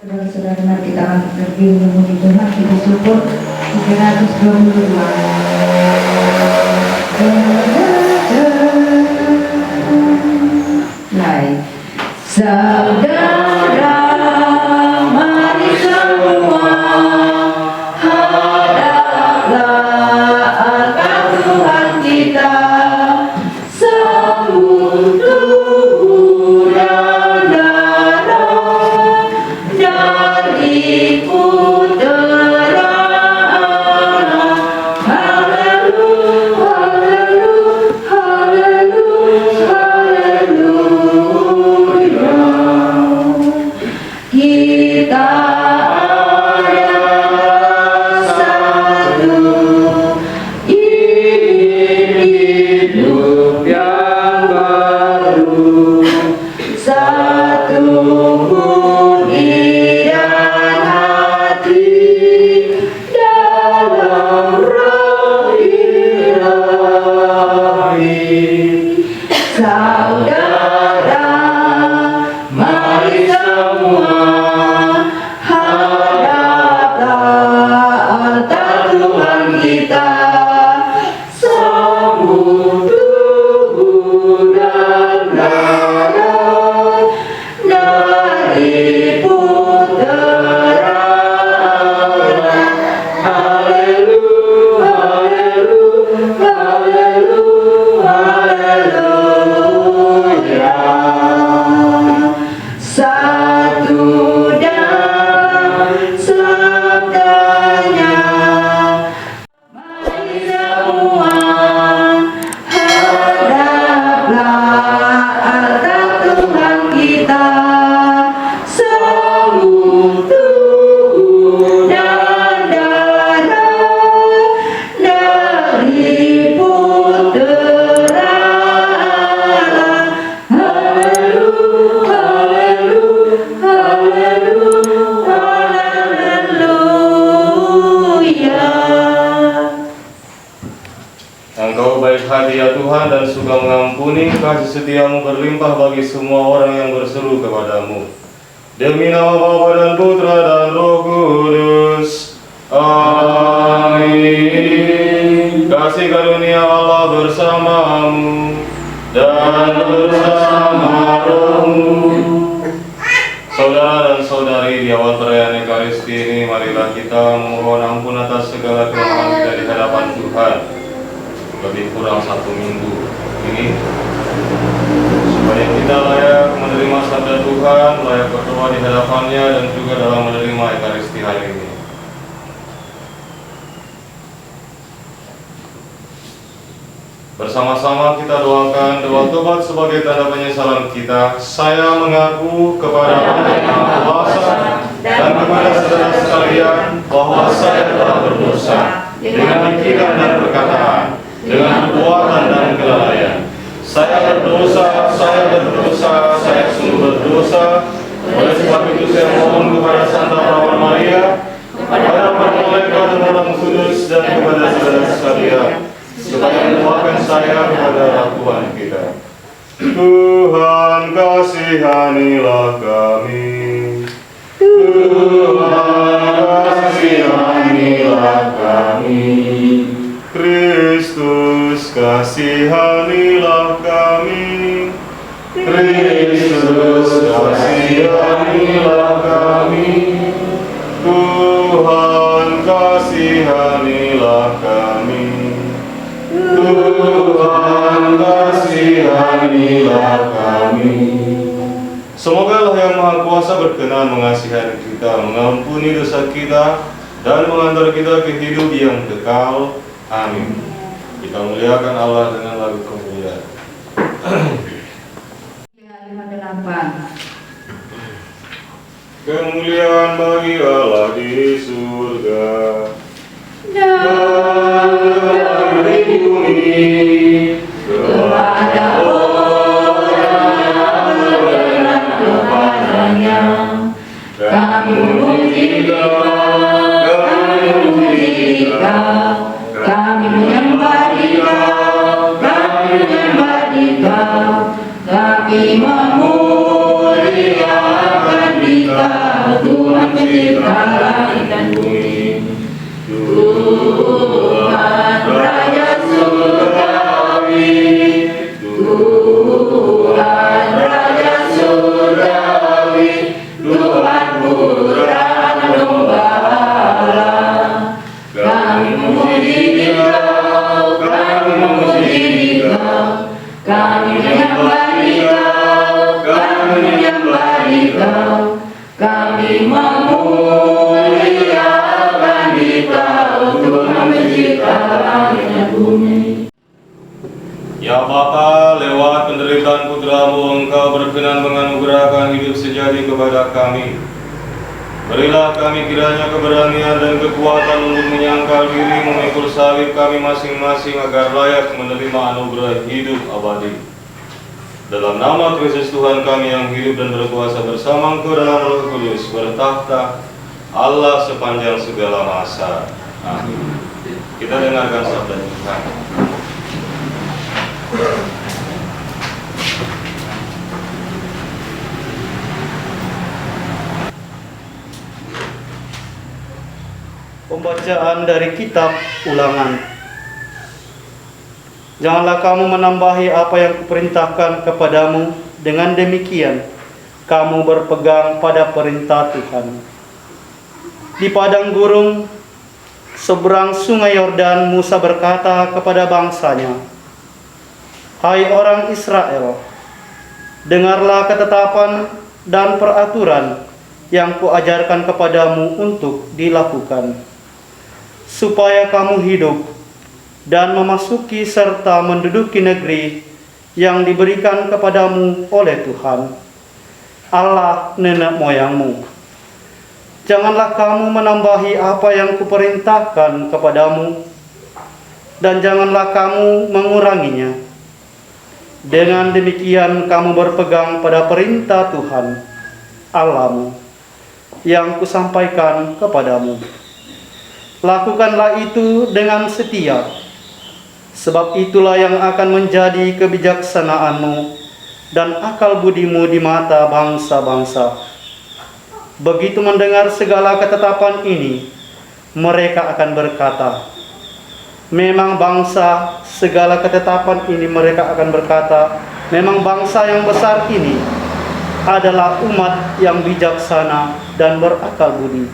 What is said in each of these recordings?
Saudara-saudara, mari kita akan pergi memuji Tuhan. Kita syukur 322. Baik, saudara, mari semua hadaplah akan Tuhan kita. Sambut tubuh dan darah dari putera Allah. Haleluya, haleluya, haleluya. Kita adalah satu, hidup yang baru, satu budi dan hati dalam roh ilahi. Saudara, mari semua hadaplah altar Tuhan kita. Sambut tubuh dan darah dari putera Allah. Haleluya, haleluya, haleluya, haleluya. Satu dan sabdanya. Mari semua hadaplah altar Tuhan kita. Sambut tubuh dan darah dari putera Allah. Haleluya, haleluya, haleluya. Engkau baik hati ya Tuhan dan suka mengampuni, kasih setiamu berlimpah bagi semua orang yang berseru kepadamu. Demi nama Bapa dan Putra dan Roh Kudus. Amin. Kasih karunia Allah bersamamu dan bersama rohmu. Saudara dan saudari, di awal perayaan Ekaristi ini, marilah kita memohon ampun atas segala kelemahan kita di hadapan Tuhan. Lebih kurang 1 minggu ini, supaya kita layak menerima sabda Tuhan, layak berdoa di hadapannya, dan juga dalam menerima Ekaristi hari ini. Bersama-sama kita doakan doa tobat sebagai tanda penyesalan kita. Saya mengaku kepada Allah yang Maha Kuasa dan kepada saudara sekalian bahwa saya telah berdosa dengan pikiran dan perkataan, dengan perbuatan dan kelalaian. Saya berdosa, saya sungguh berdosa. Oleh sebab itu saya mohon kepada Santa Perawan Maria, kepada para malaikat dan Roh Kudus, dan kepada saudara sekalian, supaya mendoakan saya kepada Tuhan kita. Tuhan kasihanilah kami. Tuhan kasihanilah kami. Kristus kasihanilah kami. Kristus kasihanilah kami. Tuhan kasihanilah kami. Tuhan kasihanilah kami. Semoga Allah yang Maha Kuasa berkenan mengasihani kita, mengampuni dosa kita, dan mengantar kita ke hidup yang kekal. Amin. Kita muliakan Allah dengan lagu kemuliaan. 58. Kemuliaan bagi Allah di surga Dan di bumi kepada orang yang berkenan kepadanya, kami memuji Dikau, kami menyembah Dikau, kami memuliakan Dikau. Tuhan pencipta langit dan bumi, Tuhan Raja surgawi, Tuhan Raja surgawi, Tuhan Putra Domba Allah. Kami memuji Dikau, kami memuji Dikau, kami menyembah Dikau, kami menyembah Dikau, kami memuliakan Dikau, Tuhan pencipta langit dan bumi. Ya Bapa, lewat penderitaan Putra-Mu Engkau berkenan menganugerahkan hidup sejati kepada kami. Berilah kami kiranya keberanian dan kekuatan untuk menyangkal diri memikul salib kami masing-masing agar layak menerima anugerah hidup abadi. Dalam nama Kristus Tuhan kami yang hidup dan berkuasa bersama Engkau dalam Roh Kudus bertahta Allah sepanjang segala masa. Amin. Kita dengarkan sabda Tuhan. Pembacaan dari kitab Ulangan. Janganlah kamu menambahi apa yang kuperintahkan kepadamu, dengan demikian kamu berpegang pada perintah Tuhan. Di padang gurun seberang sungai Yordan, Musa berkata kepada bangsanya, "Hai orang Israel, dengarlah ketetapan dan peraturan yang kuajarkan kepadamu untuk dilakukan, supaya kamu hidup dan memasuki serta menduduki negeri yang diberikan kepadamu oleh Tuhan, Allah nenek moyangmu. Janganlah kamu menambahi apa yang kuperintahkan kepadamu, dan janganlah kamu menguranginya. Dengan demikian kamu berpegang pada perintah Tuhan, Allahmu, yang kusampaikan kepadamu. Lakukanlah itu dengan setia, sebab itulah yang akan menjadi kebijaksanaanmu dan akal budimu di mata bangsa-bangsa. Begitu mendengar segala ketetapan ini, mereka akan berkata, memang bangsa segala ketetapan ini mereka akan berkata, memang bangsa yang besar ini adalah umat yang bijaksana dan berakal budi.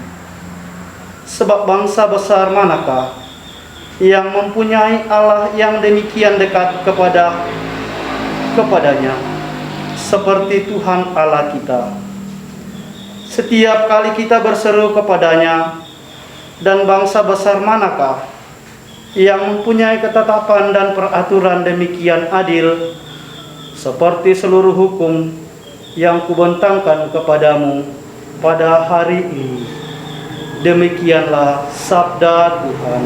Sebab bangsa besar manakah yang mempunyai Allah yang demikian dekat kepadanya seperti Tuhan Allah kita. Setiap kali kita berseru kepadanya, dan bangsa besar manakah yang mempunyai ketetapan dan peraturan demikian adil seperti seluruh hukum yang kubentangkan kepadamu pada hari ini. Demikianlah sabda Tuhan.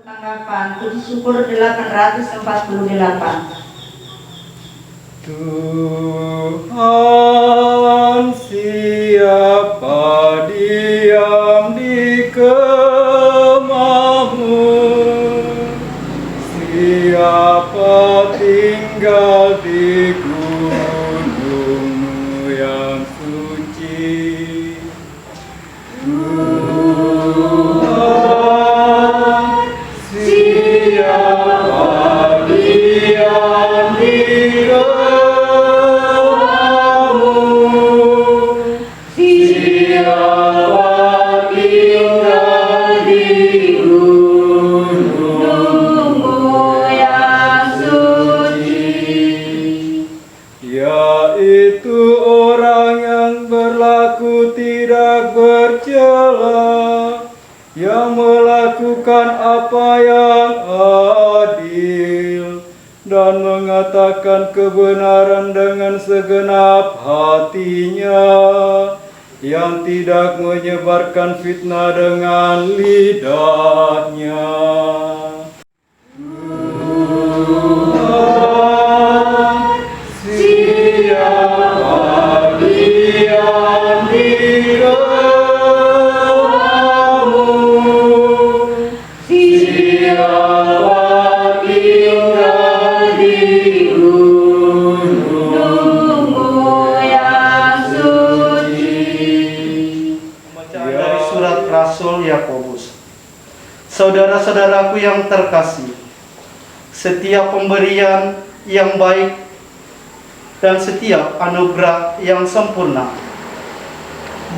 Tanggapan puji syukur 848. Tuhan, siapa diam di kemahmu, siapa tinggal di gunungmu yang suci. Tuhan, siapa diam di yaitu orang yang berlaku tidak bercela, yang melakukan apa yang adil, dan mengatakan kebenaran dengan segenap hatinya, yang tidak menyebarkan fitnah dengan lidahnya. Siapa diam di kemahmu, siapa tinggal di gunungmu yang suci. Yakobus. Saudara-saudaraku yang terkasih, setiap pemberian yang baik dan setiap anugerah yang sempurna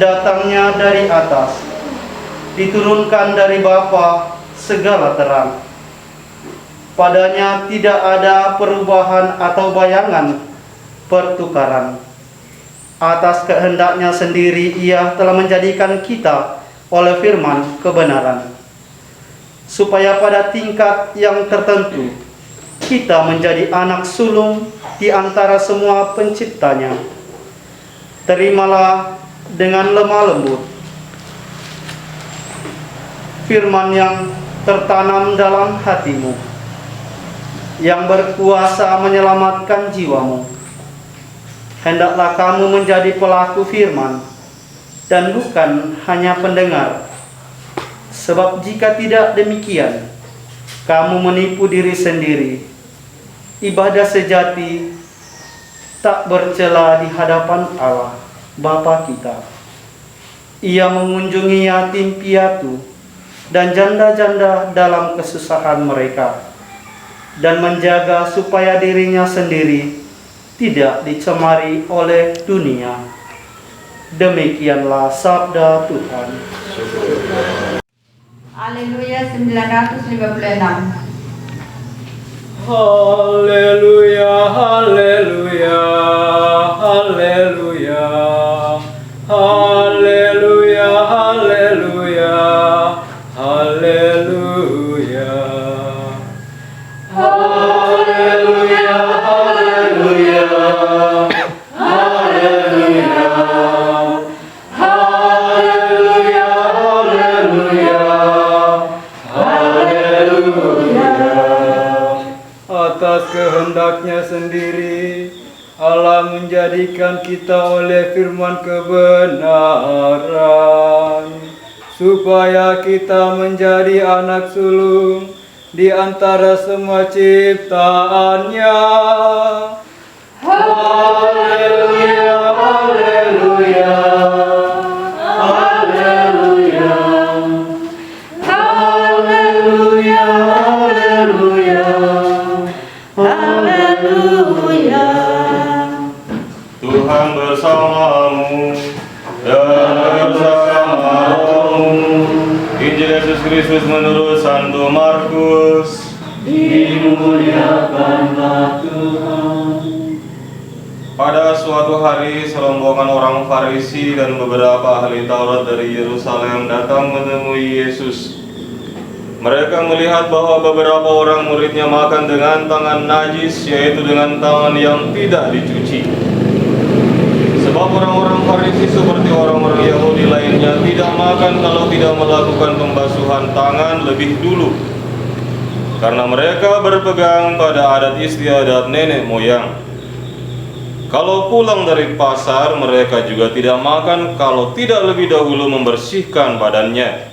datangnya dari atas, diturunkan dari Bapa segala terang. Padanya tidak ada perubahan atau bayangan pertukaran. Atas kehendaknya sendiri Ia telah menjadikan kita oleh firman kebenaran, supaya pada tingkat yang tertentu kita menjadi anak sulung di antara semua penciptanya. Terimalah dengan lemah lembut firman yang tertanam dalam hatimu, yang berkuasa menyelamatkan jiwamu. Hendaklah kamu menjadi pelaku firman dan bukan hanya pendengar. Sebab jika tidak demikian, kamu menipu diri sendiri. Ibadah sejati tak bercela di hadapan Allah Bapa kita. Ia mengunjungi yatim piatu dan janda-janda dalam kesusahan mereka, dan menjaga supaya dirinya sendiri tidak dicemari oleh dunia. Demikianlah sabda Tuhan. Haleluya 956. Haleluya, haleluya, haleluya, haleluya, haleluya, haleluya. Haleluya, haleluya, haleluya, haleluya, haleluya, haleluya. Atas kehendaknya sendiri Allah menjadikan kita oleh firman kebenaran, supaya kita menjadi anak sulung di antara semua ciptaannya. Haleluya, haleluya, haleluya, haleluya, haleluya, haleluya. Tuhan bersamamu dan bersama rohmu. Injil Yesus Kristus menurut Santo Markus. Dimuliakanlah Tuhan. Pada suatu hari, serombongan orang Farisi dan beberapa ahli Taurat dari Yerusalem datang menemui Yesus. Mereka melihat bahwa beberapa orang muridnya makan dengan tangan najis, yaitu dengan tangan yang tidak dicuci. Sebab orang-orang Farisi seperti orang-orang Yahudi lainnya tidak makan kalau tidak melakukan pembasuhan tangan lebih dulu, karena mereka berpegang pada adat istiadat nenek moyang. Kalau pulang dari pasar, mereka juga tidak makan kalau tidak lebih dahulu membersihkan badannya.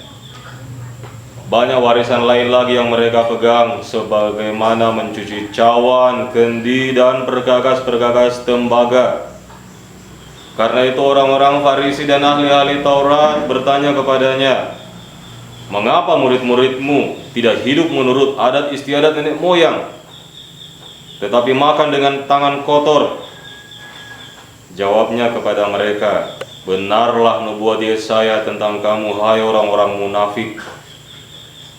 Banyak warisan lain lagi yang mereka pegang, sebagaimana mencuci cawan, kendi, dan pergagas-pergagas tembaga. Karena itu orang-orang Farisi dan ahli-ahli Taurat bertanya kepadanya, "Mengapa murid-muridmu tidak hidup menurut adat istiadat nenek moyang, tetapi makan dengan tangan kotor?" Jawabnya kepada mereka, "Benarlah nubuat Yesaya tentang kamu, hai orang-orang munafik.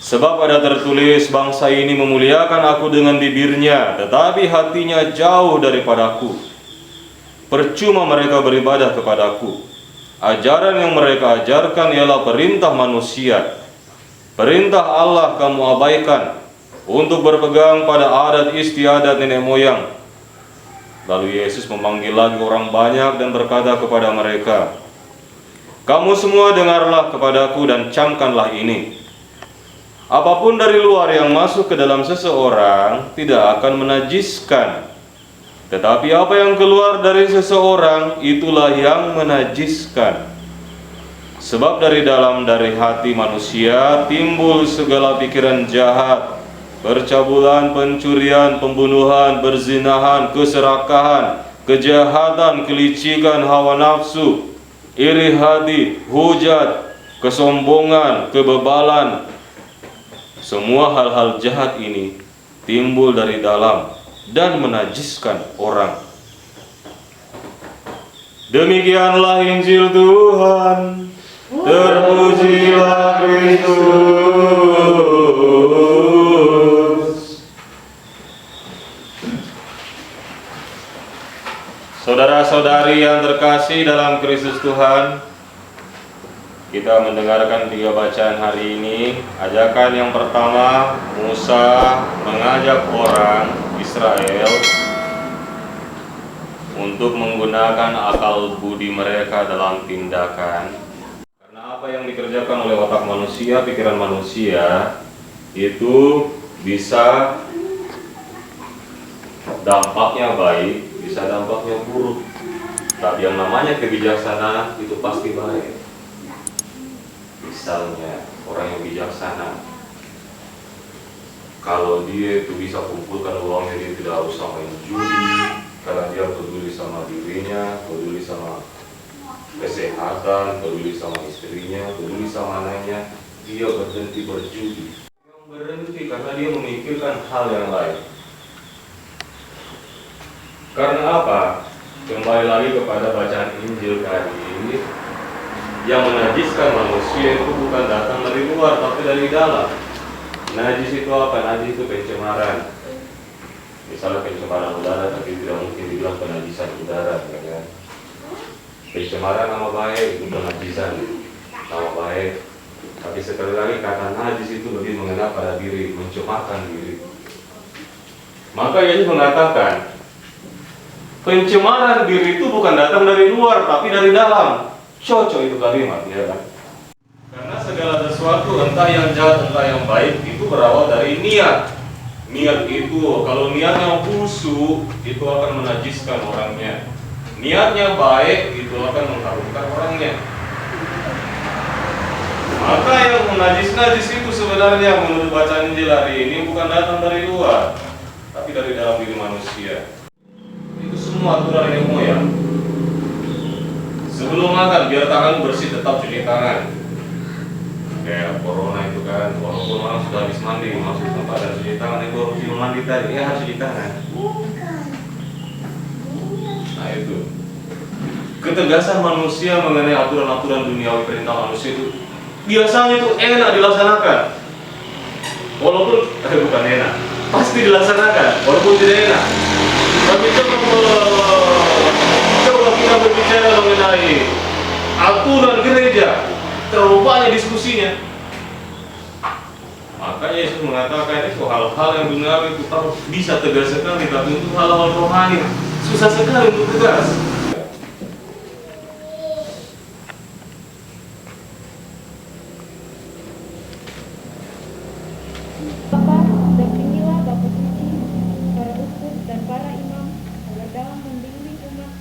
Sebab ada tertulis, bangsa ini memuliakan aku dengan bibirnya, tetapi hatinya jauh daripadaku. Percuma mereka beribadah kepadaku. Ajaran yang mereka ajarkan ialah perintah manusia. Perintah Allah kamu abaikan untuk berpegang pada adat istiadat nenek moyang." Lalu Yesus memanggil lagi orang banyak dan berkata kepada mereka, "Kamu semua dengarlah kepadaku dan camkanlah ini. Apapun dari luar yang masuk ke dalam seseorang tidak akan menajiskan, tetapi apa yang keluar dari seseorang itulah yang menajiskan. Sebab dari hati manusia timbul segala pikiran jahat, percabulan, pencurian, pembunuhan, perzinahan, keserakahan, kejahatan, kelicikan, hawa nafsu, iri hati, hujat, kesombongan, kebebalan. Semua hal-hal jahat ini timbul dari dalam dan menajiskan orang. Demikianlah Injil Tuhan. Terpujilah Kristus. Saudara-saudari yang terkasih dalam Kristus Tuhan, kita mendengarkan 3 bacaan hari ini. Ajakan yang pertama, Musa mengajak orang Israel untuk menggunakan akal budi mereka dalam tindakan. Karena apa yang dikerjakan oleh otak manusia, pikiran manusia, itu bisa dampaknya baik, bisa dampaknya buruk. Tapi yang namanya kebijaksanaan itu pasti baik. Misalnya orang yang bijaksana, kalau dia itu bisa kumpulkan uangnya, dia tidak usah main judi, karena dia peduli sama dirinya, peduli sama kesehatan, peduli sama istrinya, peduli sama anaknya. Dia berhenti berjudi. Yang berhenti karena dia memikirkan hal yang lain. Karena apa? Kembali lagi kepada bacaan Injil tadi, yang menajiskan manusia itu bukan datang dari luar, tapi dari dalam. Najis itu apa? Najis itu pencemaran. Misalnya pencemaran udara, tapi tidak mungkin dibilang penajisan udara, ya kan? Pencemaran nama baik itu penajisan, nama baik. Tapi sekali lagi kata najis itu lebih mengena pada diri, mencemarkan diri. Maka Yesus mengatakan, pencemaran diri itu bukan datang dari luar, tapi dari dalam. Cocok itu kalimat, ya kan? Karena segala sesuatu, entah yang jahat, entah yang baik, itu berawal dari niat. Niat itu, kalau niatnya busuk, itu akan menajiskan orangnya. Niatnya baik, itu akan mengharumkan orangnya. Maka yang menajis-najis itu sebenarnya menurut bacaan Injil hari ini bukan datang dari luar, tapi dari dalam diri manusia. Itu semua aturan nenek moyang. Sebelum makan, biar tangan bersih, tetap cuci tangan. Kayak corona itu kan, walaupun orang sudah habis mandi, masuk tempat dan cuci tangan, itu harus mandi tadi, ya harus cuci tangan. Nah itu, ketegasan manusia mengenai aturan-aturan duniawi perintah manusia itu biasanya itu enak dilaksanakan. Walaupun, bukan enak, pasti dilaksanakan, walaupun tidak enak. Tapi coba kita berbicara mengenai aturan gereja, terlalu banyak diskusinya. Makanya Yesus mengatakan itu hal-hal yang duniawi itu harus bisa tegas sekali, tapi untuk hal-hal rohani susah sekali untuk tegas. Bapa, dampingilah Bapa Suci, para uskup dan para imam, agar dalam membimbing umat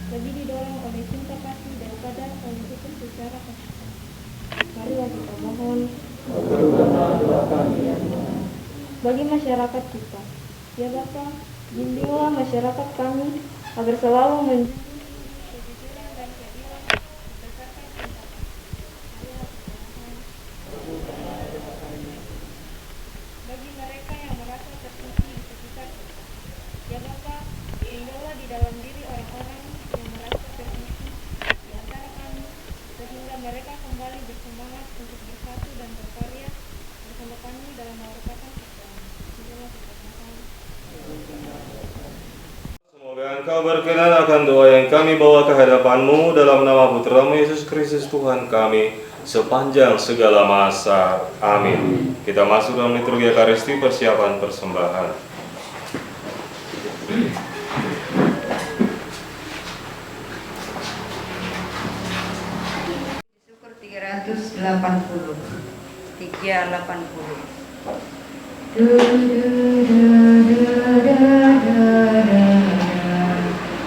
lebih didorong oleh cinta kasih daripada oleh hukum secara kasih. Marilah kita mohon. Bagi masyarakat kita, ya Bapa, bimbinglah masyarakat kami agar selalu menjunjung kejujuran dan keadilan berdasarkan cinta kasih. Marilah kita mohon. Bagi mereka yang merasa tersingkir di sekitar kita, ya Bapa, tinggallah di dalam diri orang-orang yang merasa tersingkir di antara kami, sehingga mereka kembali bersemangat untuk bersatu dan berkarya bersama kami dalam merupakan Islam. Inilah kita mohon. Semoga Engkau berkenan akan doa yang kami bawa ke hadapan-Mu dalam nama Putra-Mu Yesus Kristus Tuhan kami sepanjang segala masa. Amin. Kita masuk dalam liturgi Ekaristi, persiapan persembahan. Syukur 380. 380.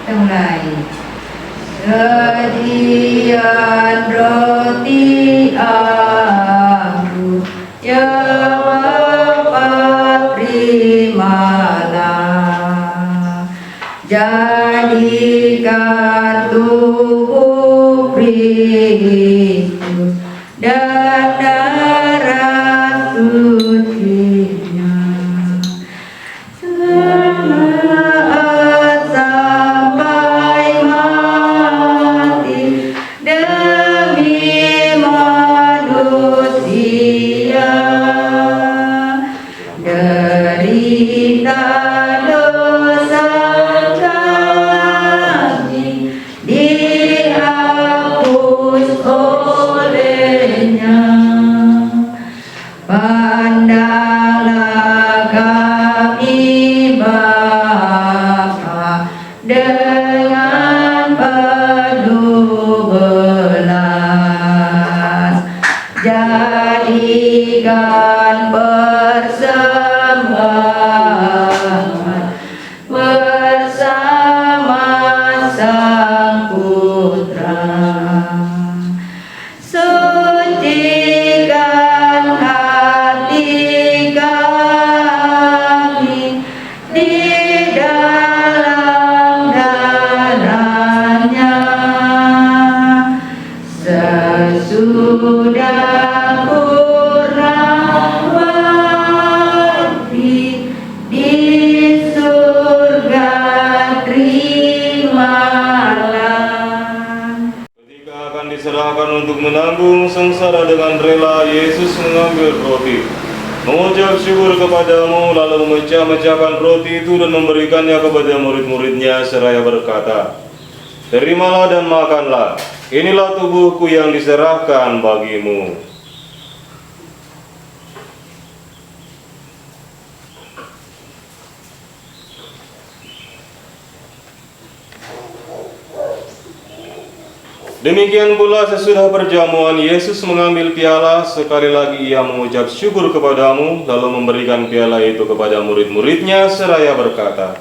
Kita mulai. Sedian roti aku, ya Bapa terimalah. Jadikan tubuh Kristus dan Suntikan persembahan bersama Sang Putra. Sucikan hati kami di dalam darahnya. Sesudah kurang bakti di surga terimalah. Ketika akan diserahkan untuk menanggung sengsara dengan rela, Yesus mengambil roti, mengucap syukur kepadamu, lalu memecah-mecahkan roti itu dan memberikannya kepada murid-muridnya seraya berkata, "Terimalah dan makanlah, inilah tubuhku yang diserahkan bagimu." Demikian pula sesudah perjamuan, Yesus mengambil piala, sekali lagi ia mengucap syukur kepadamu, lalu memberikan piala itu kepada murid-muridnya seraya berkata,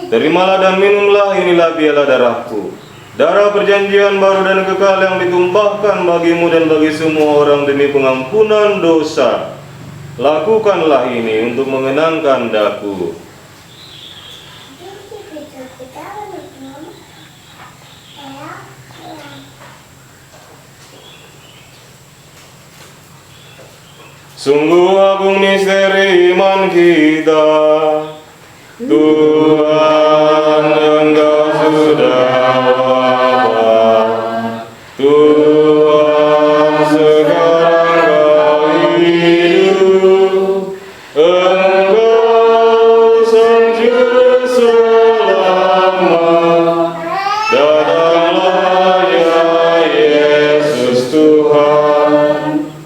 "Terimalah dan minumlah, inilah piala darahku, darah perjanjian baru dan kekal yang ditumpahkan bagimu dan bagi semua orang demi pengampunan dosa. Lakukanlah ini untuk mengenangkan daku." Sungguh agung misteri iman kita, Tuhan Engkau sudah wafat, Tuhan sekarang Kau hidup, Engkau Sang Juru Selamat, datanglah ya Yesus Tuhan.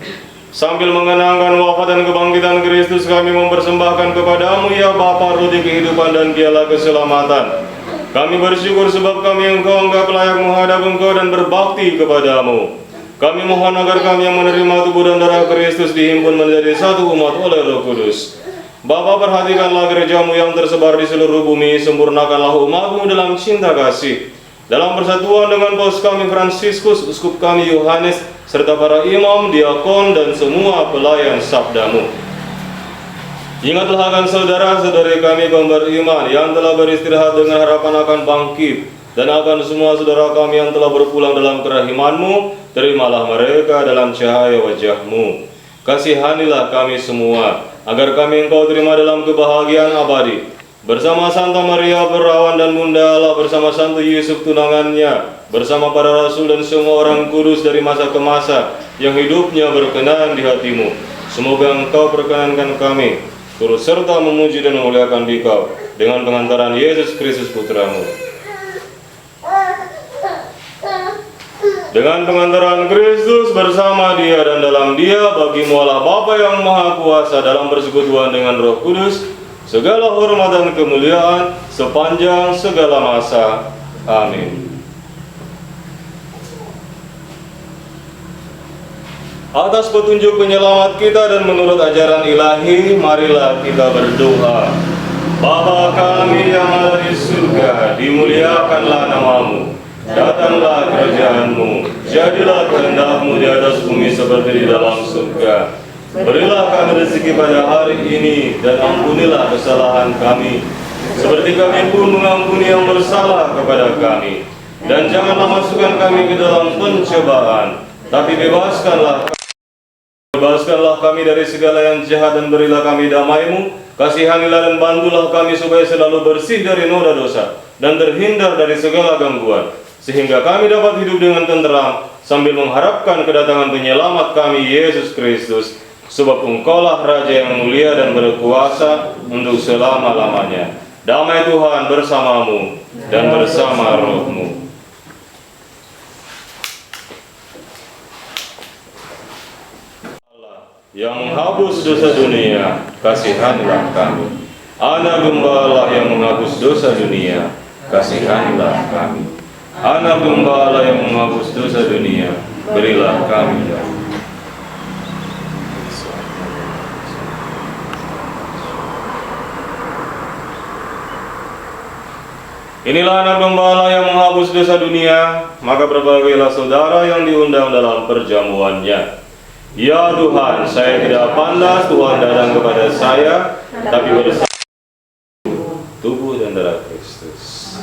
Sambil mengenangkan wafat dan kebangkitan Kristus, kami mempersembahkan kepadamu ya Bapa roti kehidupan dan piala keselamatan. Kami bersyukur sebab kami Engkau anggap layak menghadap Engkau dan berbakti kepadamu. Kami mohon agar kami yang menerima tubuh dan darah Kristus dihimpun menjadi satu umat oleh Roh Kudus. Bapa, perhatikanlah gerejamu yang tersebar di seluruh bumi, sempurnakanlah umatmu dalam cinta kasih. Dalam persatuan dengan Paus kami Fransiskus, Uskup kami Yohanes, serta para imam, diakon, dan semua pelayan sabdamu. Ingatlah akan saudara-saudari kami kaum beriman yang telah beristirahat dengan harapan akan bangkit, dan akan semua saudara kami yang telah berpulang dalam kerahimanmu. Terimalah mereka dalam cahaya wajahmu. Kasihanilah kami semua, agar kami Engkau terima dalam kebahagiaan abadi. Bersama Santa Maria Perawan dan Bunda Allah, bersama Santo Yusuf tunangannya, bersama para rasul dan semua orang kudus dari masa ke masa yang hidupnya berkenan di hatimu. Semoga Engkau perkenankan kami turut serta memuji dan memuliakan Dikau dengan pengantaran Yesus Kristus Putramu. Dengan pengantaran Kristus bersama Dia dan dalam Dia, bagimu Allah Bapa yang Maha Kuasa dalam persekutuan dengan Roh Kudus, segala hormat dan kemuliaan sepanjang segala masa. Amin. Atas petunjuk penyelamat kita dan menurut ajaran ilahi, marilah kita berdoa. Bapa kami yang ada di surga, dimuliakanlah namamu. Datanglah kerajaanmu, jadilah kehendak-Mu di atas bumi seperti di dalam surga. Berilah kami rezeki pada hari ini, dan ampunilah kesalahan kami, seperti kami pun mengampuni yang bersalah kepada kami. Dan janganlah masukkan kami ke dalam pencobaan, tapi bebaskanlah kami dari segala yang jahat, dan berilah kami damai-Mu. Kasihanilah dan bantulah kami supaya selalu bersih dari noda dosa, dan terhindar dari segala gangguan, sehingga kami dapat hidup dengan tenteram, sambil mengharapkan kedatangan penyelamat kami, Yesus Kristus. Sebab Engkaulah Raja yang mulia dan berkuasa untuk selama-lamanya. Damai Tuhan bersamamu dan bersama rohmu. Allah yang menghapus dosa dunia, kasihanilah kami. Anak Gembala yang menghapus dosa dunia, kasihanilah kami. Anak Gembala yang menghapus dosa dunia, berilah kami. Inilah anak domba Allah yang menghapus dosa dunia, maka berbagailah saudara yang diundang dalam perjamuannya. Ya Tuhan, saya tidak pantas Tuhan datang kepada saya, tapi bersama tubuh dan darah Kristus.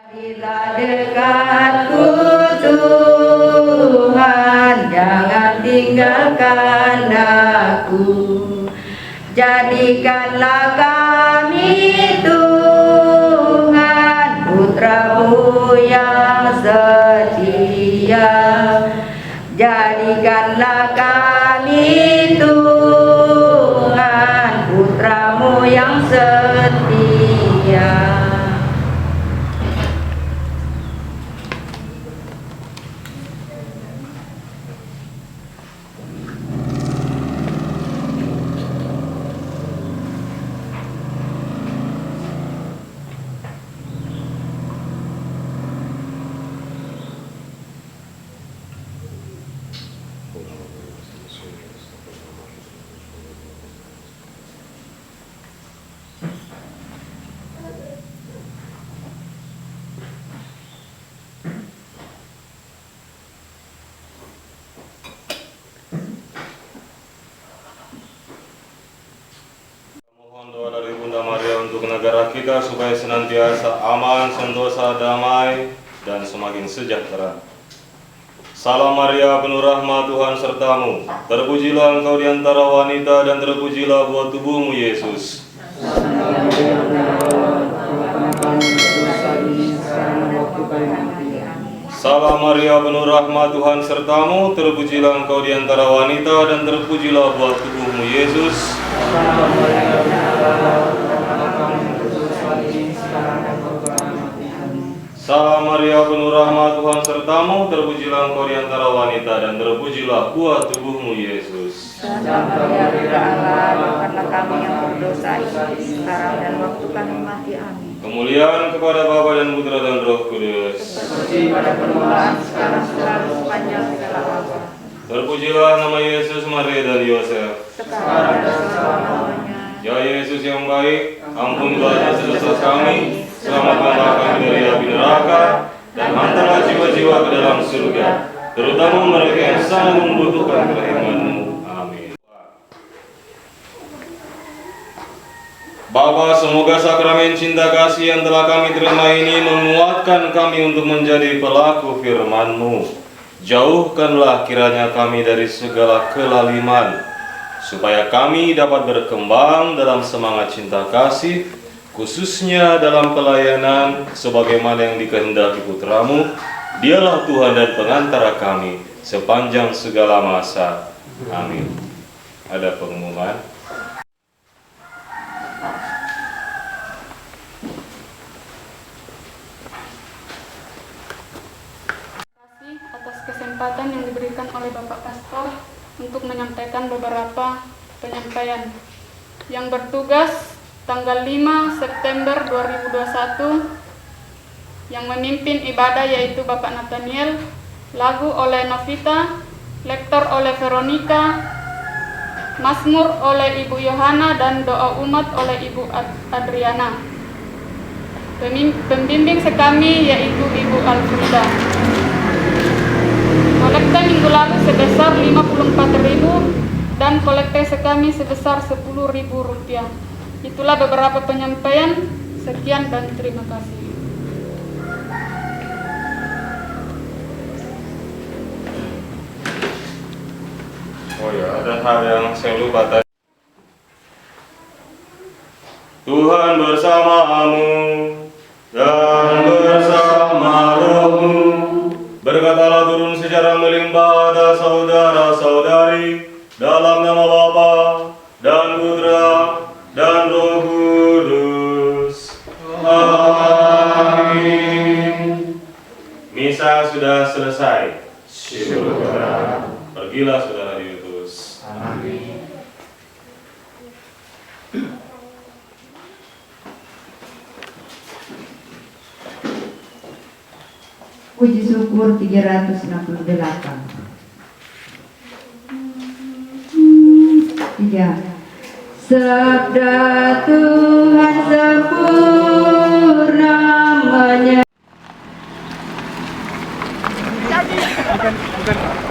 Bila dekatku Tuhan, jangan tinggalkan aku. Jadikanlah kami Tuhan, putra-Mu yang setia. Jadikanlah kami Tuhan, putra-Mu yang setia. Mohon doa dari Bunda Maria untuk negara kita supaya senantiasa aman, sentosa, damai, dan semakin sejahtera. Salam Maria, penuh rahmat, Tuhan sertamu. Terpujilah engkau di antara wanita dan terpujilah buah tubuhmu, Yesus. Salam Maria, penuh rahmat, Tuhan sertamu. Terpujilah engkau di antara wanita dan terpujilah buah tubuhmu, Yesus. Salam Maria, penuh rahmat, Tuhan sertamu. Terpujilah engkau di antara wanita dan terpujilah buah tubuhmu, Yesus. Salam Maria, Bunda Allah, doakanlah kami yang berdosa ini sekarang dan waktu kami mati. Amin. Kemuliaan kepada Bapa dan Putra dan Roh Kudus. Seperti pada permulaan, sekarang, selalu, sepanjang segala abad. Terpujilah nama Yesus, Maria dan Yosef. Sekarang dan selama-lamanya. Ya Yesus yang baik, ampunilah dosa kami, selamatkanlah kami dari api neraka, dan hantarlah jiwa-jiwa ke dalam surga, terutama mereka yang sangat membutuhkan kerahiman-Mu. Amin. Bapa, semoga sakramen cinta kasih yang telah kami terima ini menguatkan kami untuk menjadi pelaku firman-Mu. Jauhkanlah kiranya kami dari segala kelaliman, supaya kami dapat berkembang dalam semangat cinta kasih, khususnya dalam pelayanan sebagaimana yang dikehendaki Putra-Mu. Dialah Tuhan dan pengantara kami sepanjang segala masa. Amin. Ada pengumuman. Atas kesempatan yang diberikan oleh Bapak Pastor untuk menyampaikan beberapa penyampaian. Yang bertugas tanggal 5 September 2021, yang memimpin ibadah yaitu Bapak Nathaniel, lagu oleh Novita, lektor oleh Veronica, Mazmur oleh Ibu Yohana, dan doa umat oleh Ibu Adriana. Pembimbing sekami yaitu Ibu Alfrida. Kolekta minggu lalu sebesar 54.000 dan kolektase kami sebesar Rp10.000. Itulah beberapa penyampaian. Sekian dan terima kasih. Oh ya, ada hal yang saya lupa tadi. Tuhan bersamamu dan bersama rohmu. Berkatalah turun secara melimpah atas saudara-saudari dalam nama Bapa dan Putra dan Roh Kudus. Amin. Misa sudah selesai. Syukur. Pergilah saudara diutus. Amin. Puji syukur 368. 3. Sabda Tuhan sempurna Bukan.